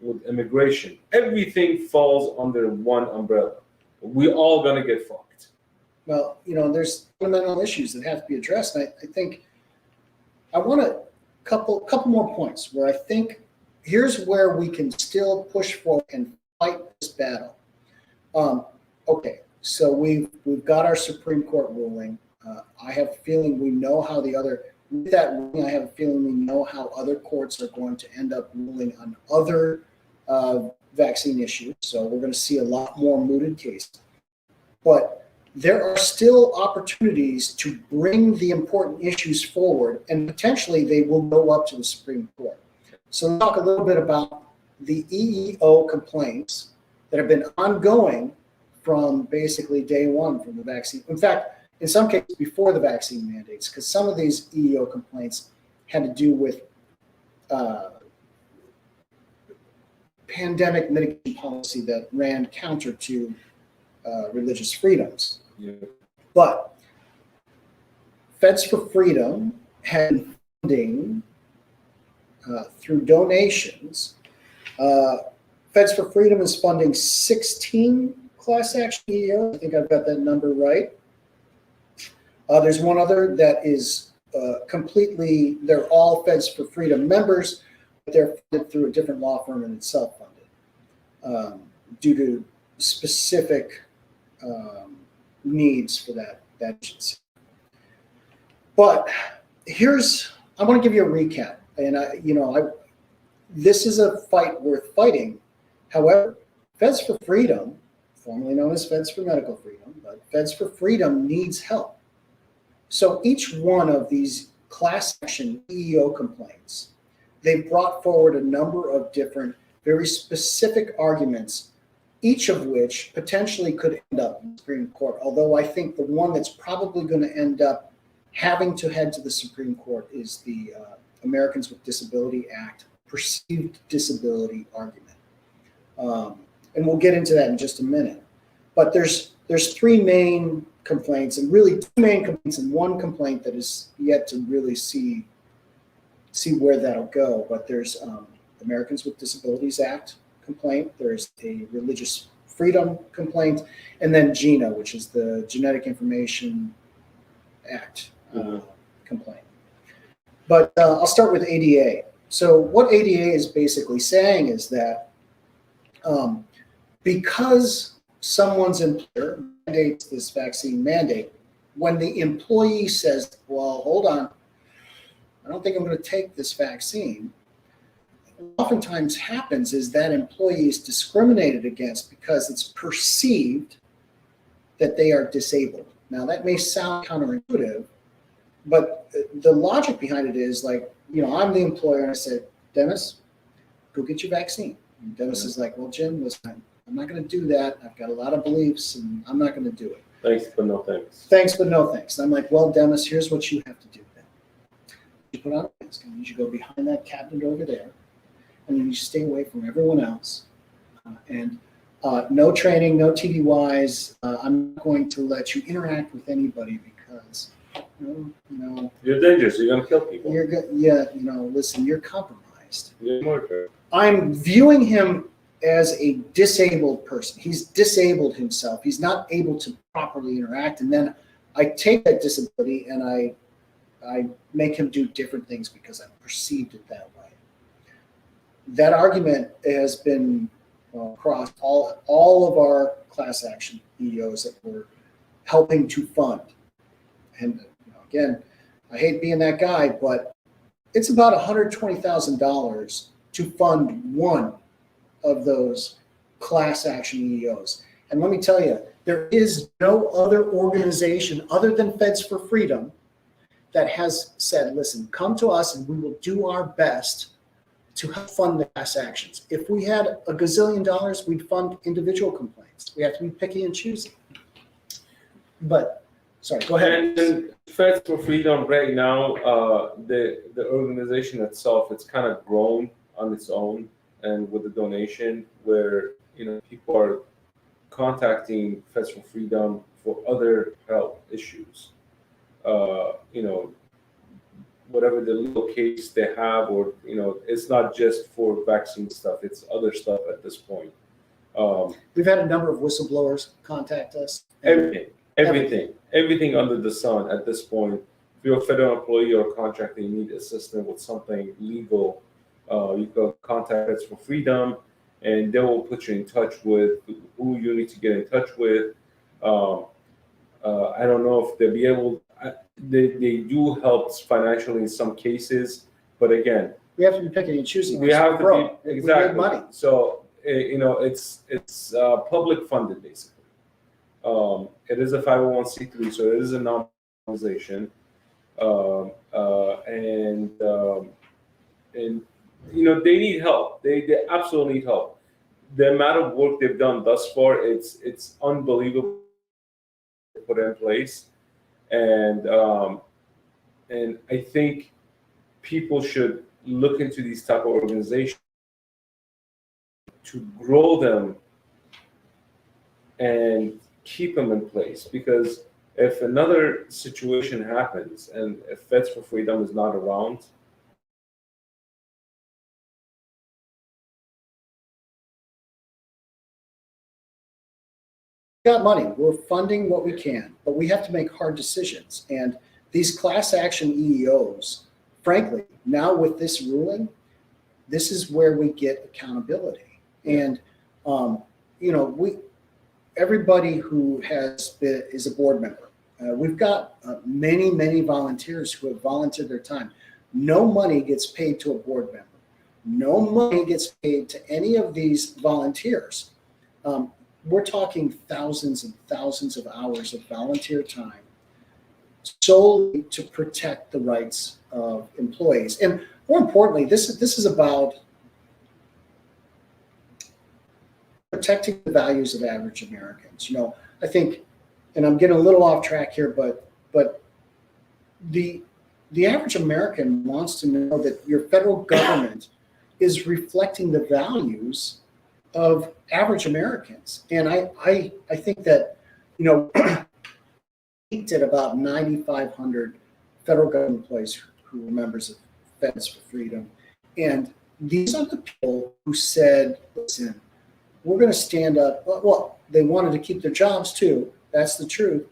S1: with immigration. Everything falls under one umbrella. We all gonna get fucked.
S2: Well, there's fundamental issues that have to be addressed. And I think I want to couple more points where I think here's where we can still push forward and fight this battle. Okay, so we've got our Supreme Court ruling. I have a feeling we know how with that ruling, I have a feeling we know how other courts are going to end up ruling on other vaccine issues. So we're going to see a lot more mooted cases. But there are still opportunities to bring the important issues forward, and potentially they will go up to the Supreme Court. So let's talk a little bit about the EEO complaints that have been ongoing from basically day one from the vaccine. In fact, in some cases before the vaccine mandates, because some of these EEO complaints had to do with pandemic mitigation policy that ran counter to religious freedoms.
S1: Yeah.
S2: But Feds for Freedom had funding through donations. Feds for Freedom is funding 16 class action EEOs. I think I've got that number right. There's one other that is they're all Feds for Freedom members, but they're funded through a different law firm and it's self-funded due to specific needs for that agency. But I want to give you a recap, and this is a fight worth fighting. However, Feds for Freedom, formerly known as Feds for Medical Freedom, but Feds for Freedom needs help. So each one of these class action EEO complaints, they've brought forward a number of different, very specific arguments, each of which potentially could end up in the Supreme Court. Although I think the one that's probably going to end up having to head to the Supreme Court is the Americans with Disability Act perceived disability argument. And we'll get into that in just a minute. But there's three main complaints, and really two main complaints and one complaint that is yet to really see where that'll go. But there's Americans with Disabilities Act complaint, there's a Religious Freedom complaint, and then GINA, which is the Genetic Information Act complaint. But I'll start with ADA. So what ADA is basically saying is that because someone's employer mandates this vaccine mandate, when the employee says, well, hold on, I don't think I'm going to take this vaccine, what oftentimes happens is that employee is discriminated against because it's perceived that they are disabled. Now, that may sound counterintuitive, but the logic behind it is like, I'm the employer and I said, Dennis, go get your vaccine. And Dennis is like, well, Jim, listen, I'm not going to do that. I've got a lot of beliefs and I'm not going to do it.
S1: Thanks, but no thanks.
S2: Thanks, but no thanks. And I'm like, well, Dennis, here's what you have to do then. You put on a mask and you go behind that cabinet over there and you stay away from everyone else. No training, no TDYs. I'm not going to let you interact with anybody because,
S1: you're dangerous. You're going to kill people.
S2: You're good. Yeah, listen, you're compromised.
S1: You're
S2: I'm viewing him as a disabled person. He's disabled himself. He's not able to properly interact. And then I take that disability and I make him do different things because I've perceived it that way. That argument has been across all of our class action EEOs that we're helping to fund. And again, I hate being that guy, but it's about $120,000 to fund one of those class action EEOs. And let me tell you, there is no other organization other than Feds for Freedom that has said, listen, come to us and we will do our best to help fund the class actions. If we had a gazillion dollars, we'd fund individual complaints. We have to be picky and choosy. But, sorry, go ahead.
S1: And Feds for Freedom right now, the organization itself, it's kind of grown on its own and with the donation where, people are contacting Feds for Freedom for other health issues. Whatever the legal case they have, or it's not just for vaccine stuff; it's other stuff at this point.
S2: We've had a number of whistleblowers contact us.
S1: Everything under the sun at this point. If you're a federal employee or a contractor, you need assistance with something legal. You can contact Vets for Freedom, and they will put you in touch with who you need to get in touch with. Um, I don't know if they'll be able. They do help financially in some cases, but again,
S2: We have to be picking and choosing.
S1: we have to
S2: broke.
S1: be
S2: We
S1: exactly.
S2: need money.
S1: So it's public funded basically. It is a 501c3, so it is a non-organization, and they need help. They absolutely need help. The amount of work they've done thus far, it's unbelievable to put in place, and I think people should look into these type of organizations to grow them and keep them in place, because if another situation happens and if Vets for Freedom is not around,
S2: Got money. We're funding what we can, but we have to make hard decisions. And these class action EEOs, frankly, now with this ruling, this is where we get accountability. And everybody who is a board member. We've got many volunteers who have volunteered their time. No money gets paid to a board member. No money gets paid to any of these volunteers. We're talking thousands and thousands of hours of volunteer time solely to protect the rights of employees. And more importantly, this is about protecting the values of average Americans. I think, and I'm getting a little off track here, but the average American wants to know that your federal government is reflecting the values of average Americans. And I think that, peaked at about 9,500 federal government employees who were members of Vets for Freedom. And these are the people who said, listen, we're going to stand up. Well, they wanted to keep their jobs too. That's the truth.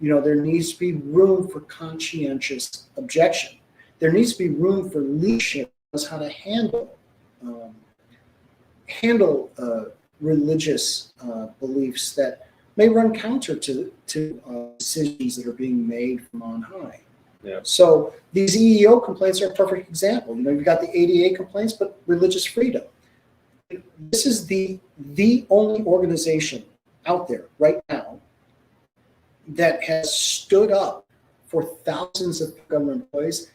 S2: There needs to be room for conscientious objection. There needs to be room for leadership who knows how to handle religious beliefs that may run counter to decisions that are being made from on high.
S1: Yeah.
S2: So these EEO complaints are a perfect example. You've got the ADA complaints, but religious freedom. This is the only organization out there right now that has stood up for thousands of government employees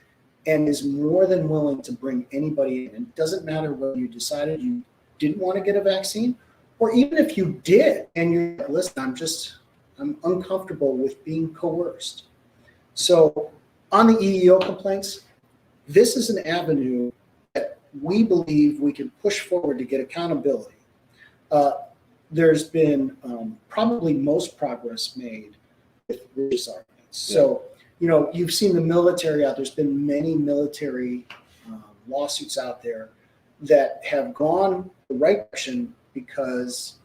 S2: and is more than willing to bring anybody in. And it doesn't matter whether you decided you didn't want to get a vaccine, or even if you did and you're like, listen, I'm uncomfortable with being coerced. So on the EEO complaints, this is an avenue that we believe we can push forward to get accountability. There's been probably most progress made with religious arguments. So, you've seen the military out. There's been many military lawsuits out there that have gone the right direction because,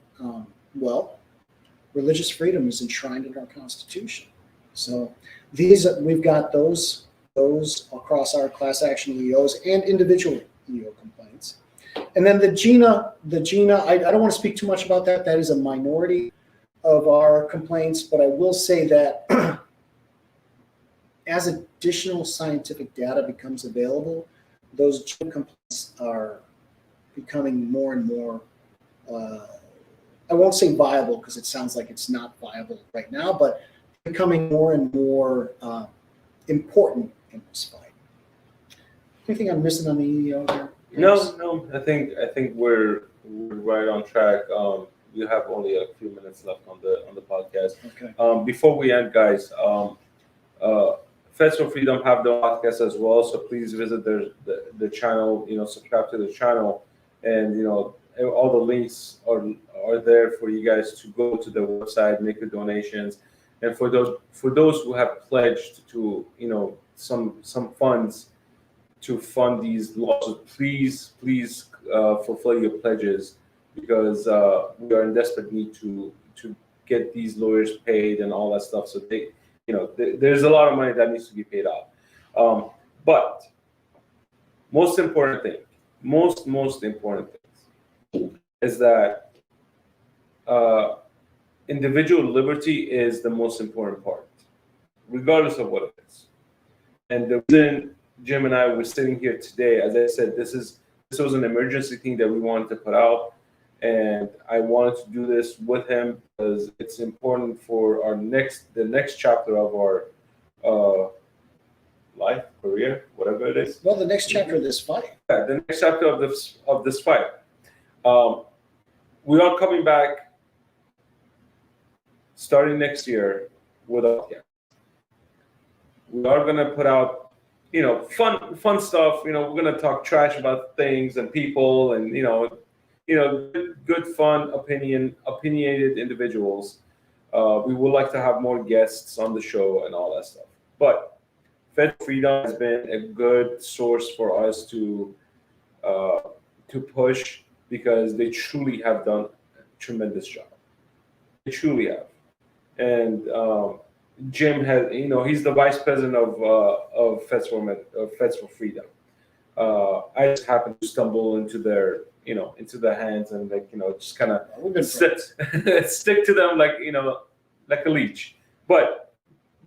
S2: religious freedom is enshrined in our Constitution. So we've got those across our class action EEOs and individual EEO complaints. And then the GINA, I don't want to speak too much about that. That is a minority of our complaints, but I will say that as additional scientific data becomes available, those GINA complaints are becoming more and more, I won't say viable because it sounds like it's not viable right now, but becoming more and more important in this fight. Anything I'm missing on the EEO there?
S1: No. I think we're right on track. We have only a few minutes left on the podcast.
S2: Okay.
S1: Before we end, guys, Vets for Freedom have the podcast as well, so please visit the channel. Subscribe to the channel, and all the links are there for you guys to go to the website, make your donations, and for those who have pledged to some funds to fund these lawsuits, please fulfill your pledges, because we are in desperate need to get these lawyers paid and all that stuff. So there's a lot of money that needs to be paid out. But most important thing, most important thing is that individual liberty is the most important part, regardless of what it is. And the reason Jim and I were sitting here today, as I said, this was an emergency thing that we wanted to put out, and I wanted to do this with him because it's important for the next chapter of our life, career, whatever it is.
S2: Well, the next chapter of this fight.
S1: Yeah, the next chapter of this fight. We are coming back starting next year with a podcast. We are gonna put out, fun stuff. We're gonna talk trash about things and people, and good fun opinionated individuals. We would like to have more guests on the show and all that stuff. But Fed Freedom has been a good source for us to push, because they truly have done a tremendous job. They truly have. And Jim has, he's the vice president of Feds for Freedom. I just happened to stumble into their, into their hands, and just kind of stick to them like a leech. But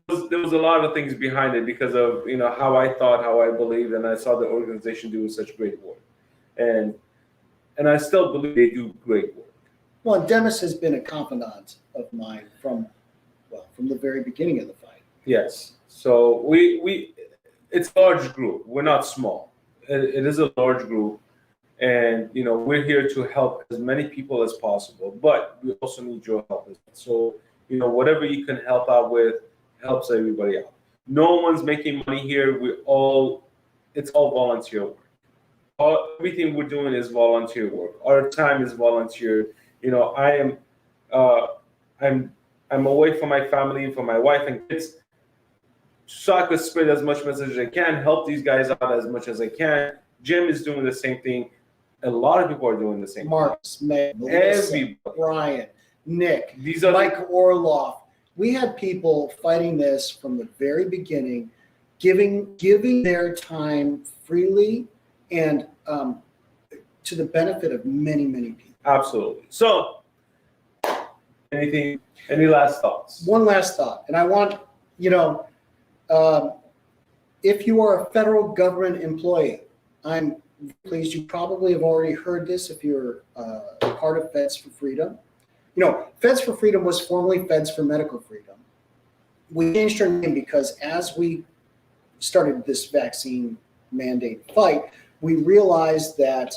S1: there was a lot of things behind it because of how I thought, how I believed, and I saw the organization do such great work, and I still believe they do great work.
S2: Well, and Demis has been a confidant of mine from the very beginning of the fight.
S1: Yes. So it's a large group. We're not small. It is a large group, and we're here to help as many people as possible. But we also need your help. So whatever you can help out with helps everybody out. No one's making money here. It's all volunteer work. Everything we're doing is volunteer work. Our time is volunteer. I'm away from my family, from my wife and kids, so I could spread as much message as I can, help these guys out as much as I can. Jim is doing the same thing. A lot of people are doing the same
S2: Marcus, Meg,
S1: everybody.
S2: Brian, Nick,
S1: These are
S2: Mike Orloff. We had people fighting this from the very beginning, giving their time freely and to the benefit of many, many people.
S1: Absolutely. So, any last thoughts?
S2: One last thought, and I want, if you are a federal government employee, I'm pleased you probably have already heard this if you're part of Feds for Freedom. Feds for Freedom was formerly Feds for Medical Freedom. We changed our name because as we started this vaccine mandate fight, we realized that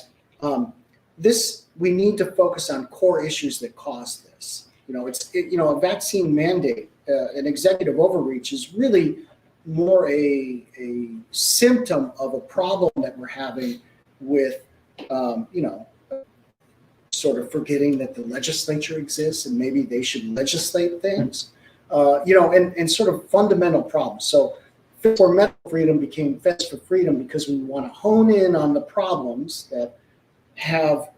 S2: we need to focus on core issues that cause this. A vaccine mandate, an executive overreach is really more a symptom of a problem that we're having with, sort of forgetting that the legislature exists and maybe they should legislate things, and sort of fundamental problems. So Feds for Medical Freedom became Feds for Freedom because we want to hone in on the problems that have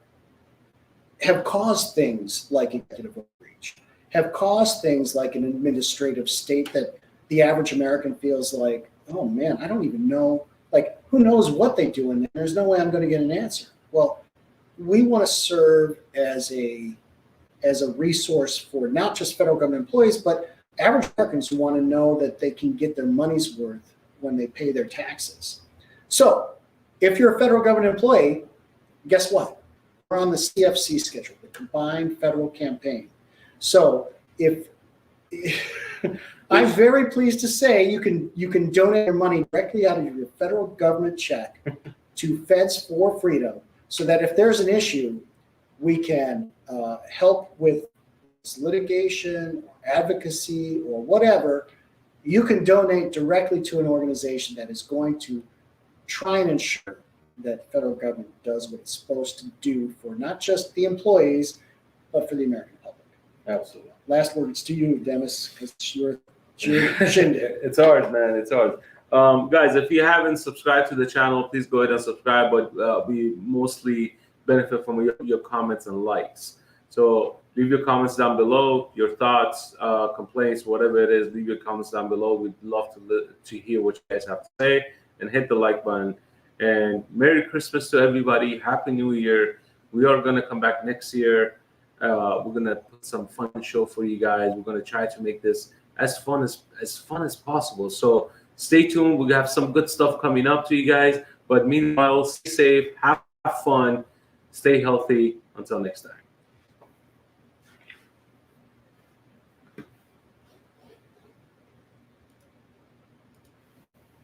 S2: caused things like executive overreach, have caused things like an administrative state that the average American feels like, oh man, I don't even know, who knows what they do in there? There's no way I'm going to get an answer. Well, we want to serve as a resource for not just federal government employees, but average Americans who want to know that they can get their money's worth when they pay their taxes. So if you're a federal government employee, guess what? We're on the CFC schedule, the Combined Federal Campaign. So I'm very pleased to say you can donate your money directly out of your federal government check to Feds for Freedom, so that if there's an issue, we can help with litigation or advocacy or whatever. You can donate directly to an organization that is going to try and ensure that federal government does what it's supposed to do for not just the employees, but for the American public.
S1: Absolutely.
S2: Last words to you, Demis, because it's your shindig.
S1: It's ours, man. It's ours. Guys, if you haven't subscribed to the channel, please go ahead and subscribe, but we mostly benefit from your comments and likes. So Leave your comments down below, your thoughts, complaints, whatever it is. Leave your comments down below. We'd love to hear what you guys have to say, and hit the like button. And Merry Christmas to everybody. Happy New Year. We are going to come back next year. We're going to put some fun show for you guys. We're going to try to make this as fun as possible. So stay tuned. We have some good stuff coming up to you guys. But meanwhile, stay safe, have fun, stay healthy. Until next time.